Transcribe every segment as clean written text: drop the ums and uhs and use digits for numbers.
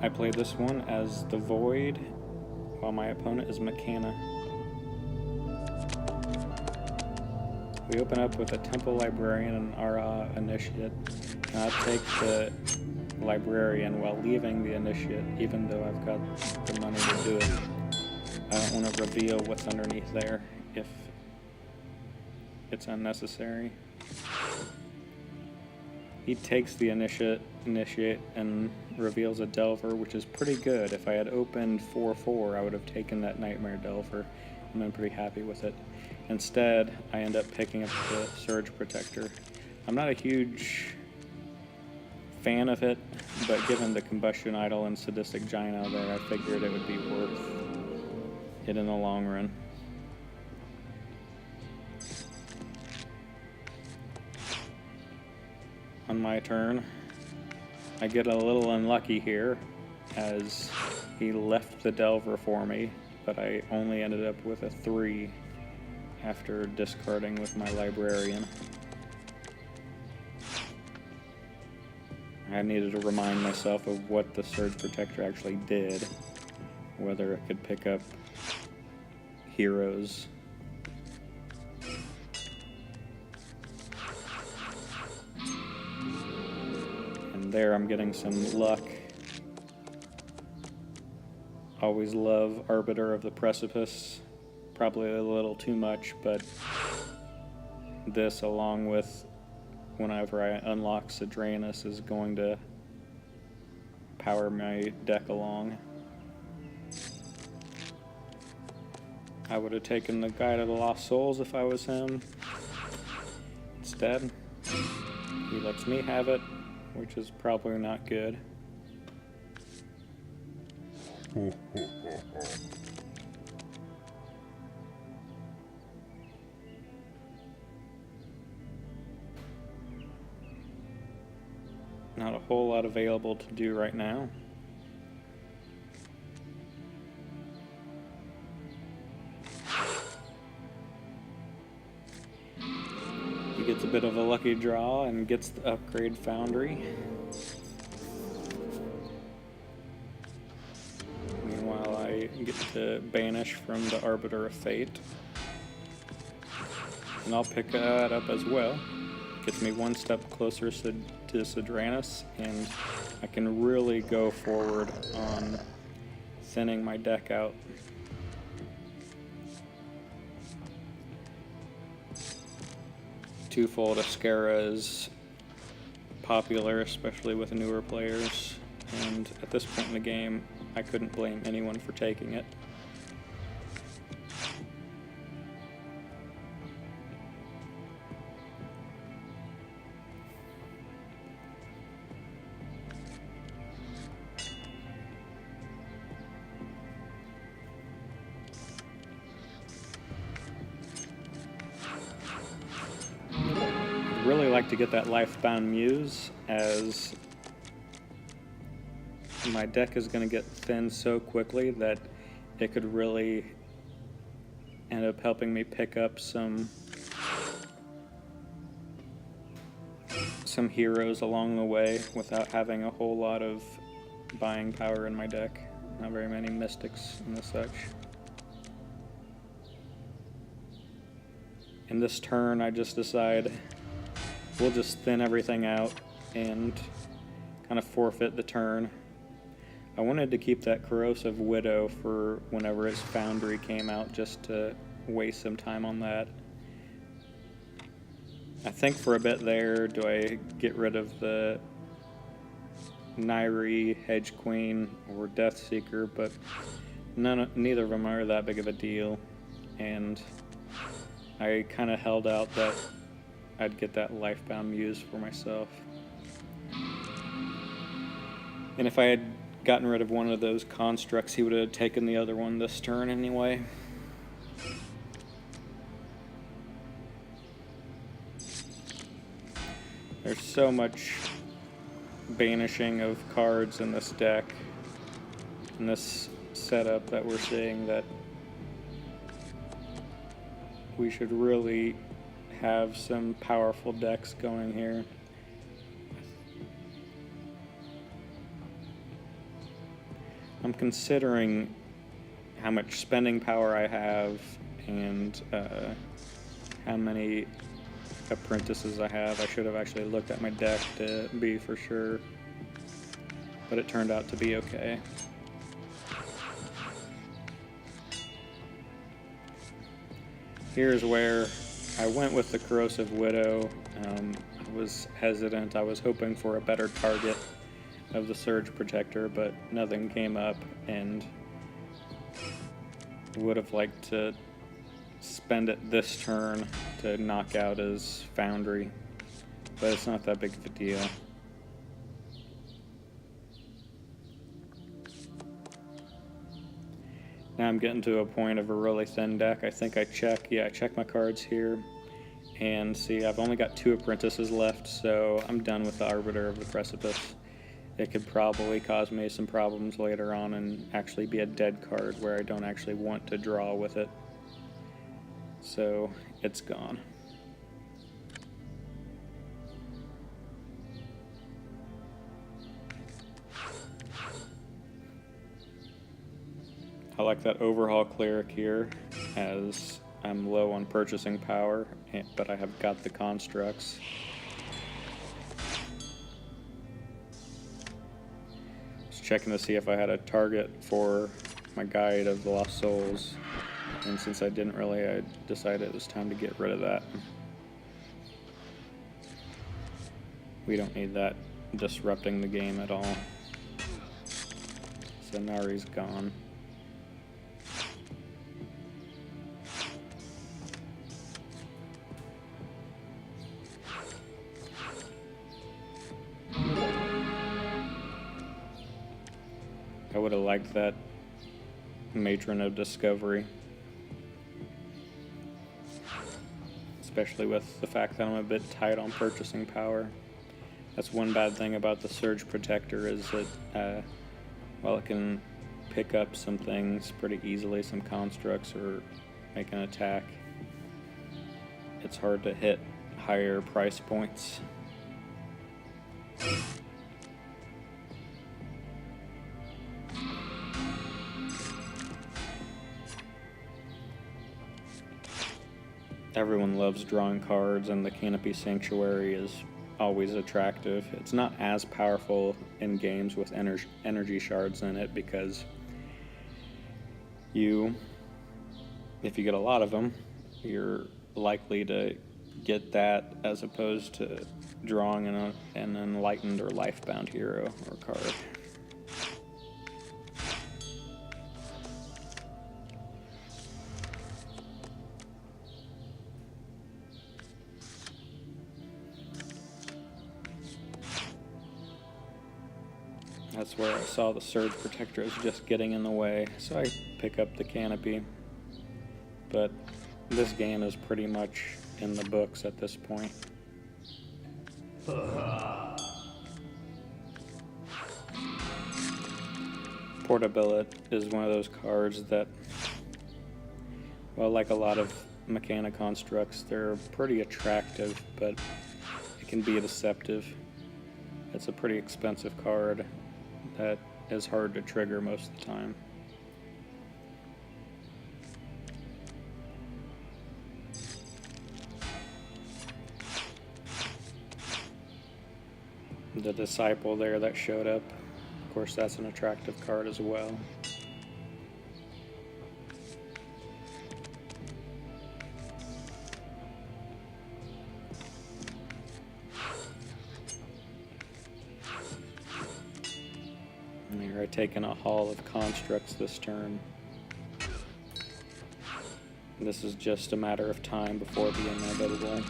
I play this one as the Void, while my opponent is Mechana. We open up with a Temple Librarian and Ara Initiate, and I take the Librarian while leaving the Initiate, even though I've got the money to do it. I don't want to reveal what's underneath there if it's unnecessary. He takes the Initiate and reveals a Delver, which is pretty good. If I had opened 4/4, I would have taken that Nightmare Delver and been pretty happy with it. Instead, I end up picking up the Surge Protector. I'm not a huge fan of it, but given the Combustion Idol and Sadistic Giant out there, I figured it would be worth it in the long run. On my turn, I get a little unlucky here, as he left the Delver for me, but I only ended up with a 3 after discarding with my Librarian. I needed to remind myself of what the Surge Protector actually did, whether it could pick up heroes. And there I'm getting some luck. Always love Arbiter of the Precipice. Probably a little too much, but this, along with whenever I unlock Sidranus, is going to power my deck along. I would have taken the Guide of the Lost Souls if I was him. Instead, he lets me have it, which is probably not good. Not a whole lot available to do right now. He gets a bit of a lucky draw and gets the Upgrade Foundry. Meanwhile, I get to banish from the Arbiter of Fate. And I'll pick that up as well. Gets me one step closer to Sidranus, and I can really go forward on thinning my deck out. Twofold Ascara is popular, especially with newer players, and at this point in the game, I couldn't blame anyone for taking it. Really like to get that Lifebound Muse, as my deck is going to get thin so quickly that it could really end up helping me pick up some heroes along the way without having a whole lot of buying power in my deck. Not very many Mystics and such. In this turn, I just decide we'll just thin everything out and kind of forfeit the turn. I wanted to keep that Corrosive Widow for whenever its Foundry came out, just to waste some time on that. I think for a bit there, do I get rid of the Nairi, Hedge Queen, or Deathseeker, but neither of them are that big of a deal, and I kind of held out that I'd get that Lifebound Muse for myself. And if I had gotten rid of one of those constructs, he would have taken the other one this turn anyway. There's so much banishing of cards in this deck, in this setup that we're seeing, that we should really have some powerful decks going here. I'm considering how much spending power I have and how many apprentices I have. I should have actually looked at my deck to be for sure, but it turned out to be okay. Here's where I went with the Corrosive Widow. I was hesitant. I was hoping for a better target of the Surge Protector, but nothing came up, and would have liked to spend it this turn to knock out his Foundry, but it's not that big of a deal. Now I'm getting to a point of a really thin deck. I think I check my cards here, and see I've only got 2 apprentices left, so I'm done with the Arbiter of the Precipice. It could probably cause me some problems later on and actually be a dead card where I don't actually want to draw with it. So it's gone. I like that Overhaul Cleric here, as I'm low on purchasing power, but I have got the constructs. Just checking to see if I had a target for my Guide of the Lost Souls, and since I didn't really, I decided it was time to get rid of that. We don't need that disrupting the game at all. So Nari's gone. I would have liked that Matron of Discovery, especially with the fact that I'm a bit tight on purchasing power. That's one bad thing about the Surge Protector, is that while it can pick up some things pretty easily, some constructs, or make an attack, it's hard to hit higher price points. Everyone loves drawing cards, and the Canopy Sanctuary is always attractive. It's not as powerful in games with energy shards in it, because if you get a lot of them, you're likely to get that as opposed to drawing an enlightened or lifebound hero or card. That's where I saw the Surge Protector is just getting in the way, so I pick up the Canopy. But this game is pretty much in the books at this point. Portability is one of those cards that, well, like a lot of Mechanic constructs, they're pretty attractive, but it can be deceptive. It's a pretty expensive card that is hard to trigger most of the time. The Disciple there that showed up, of course, that's an attractive card as well. And here I taken a haul of constructs this turn. This is just a matter of time before the inevitable.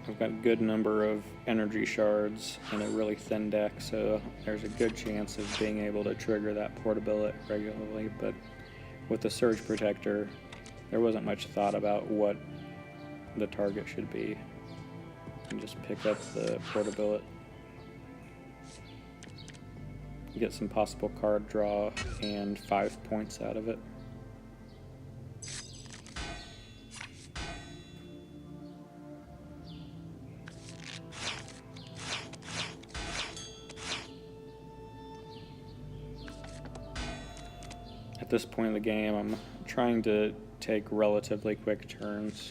I've got a good number of energy shards in a really thin deck, so there's a good chance of being able to trigger that portability regularly, but with the Surge Protector, there wasn't much thought about what the target should be. And just pick up the portability. Get some possible card draw and 5 points out of it. at this point in the game, I'm trying to take relatively quick turns.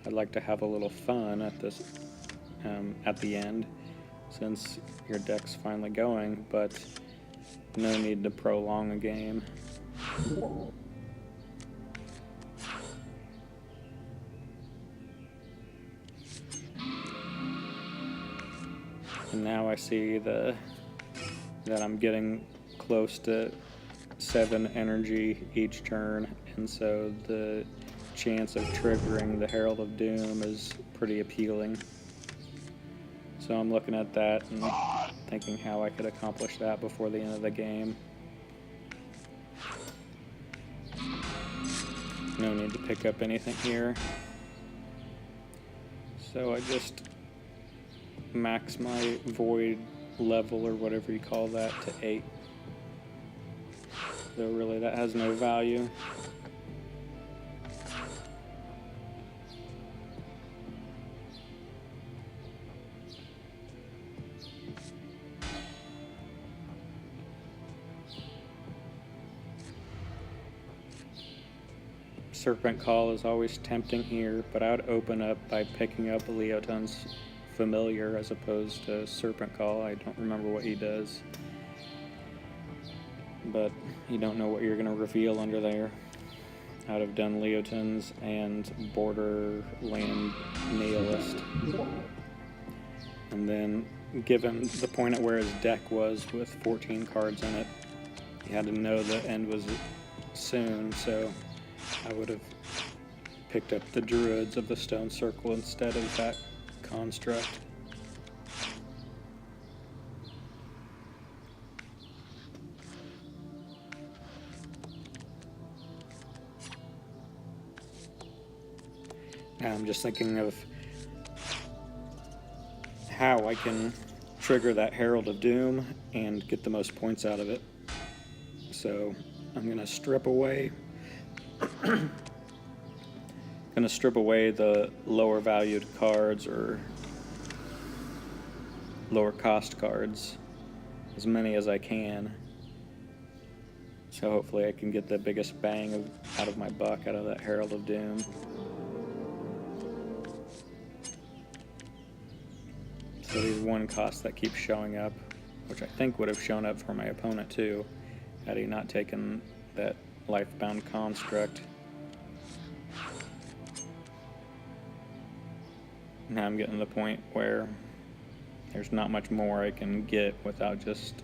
I'd like to have a little fun at this, at the end, since your deck's finally going, but no need to prolong a game. And now I see that I'm getting close to 7 energy each turn, and so the chance of triggering the Herald of Doom is pretty appealing. So I'm looking at that and thinking how I could accomplish that before the end of the game. No need to pick up anything here. So I just max my void level, or whatever you call that, to 8. Though really that has no value. Serpent Call is always tempting here, but I would open up by picking up Leoton's Familiar as opposed to Serpent Call. I don't remember what he does, but you don't know what you're going to reveal under there. I'd have done Leoton's and Borderland Nihilist. And then, given the point at where his deck was with 14 cards in it, he had to know the end was soon, so I would have picked up the Druids of the Stone Circle instead of that construct. Now I'm just thinking of how I can trigger that Herald of Doom and get the most points out of it. So I'm going to strip away the lower valued cards or lower cost cards, as many as I can. So hopefully I can get the biggest bang out of my buck out of that Herald of Doom. So these 1 costs that keep showing up, which I think would have shown up for my opponent too, had he not taken that Lifebound Construct. Now I'm getting to the point where there's not much more I can get without just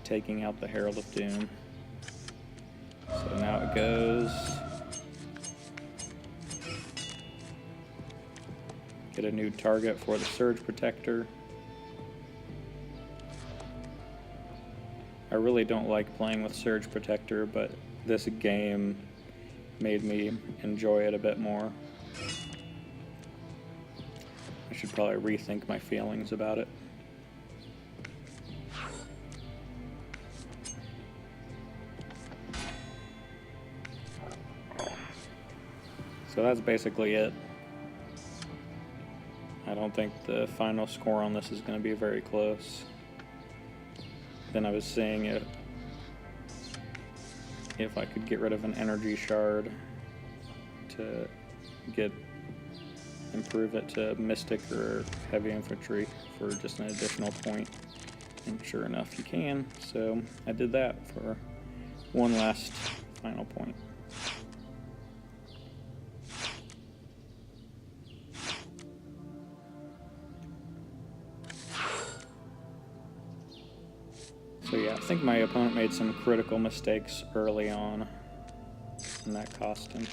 taking out the Herald of Doom. So now it goes. Get a new target for the Surge Protector. I really don't like playing with Surge Protector, but this game made me enjoy it a bit more. I should probably rethink my feelings about it. So that's basically it. I don't think the final score on this is going to be very close. Then I was seeing if I could get rid of an energy shard to improve it to Mystic or Heavy Infantry for just an additional point. And sure enough, you can. So I did that for one last final point. So yeah, I think my opponent made some critical mistakes early on, and that cost him.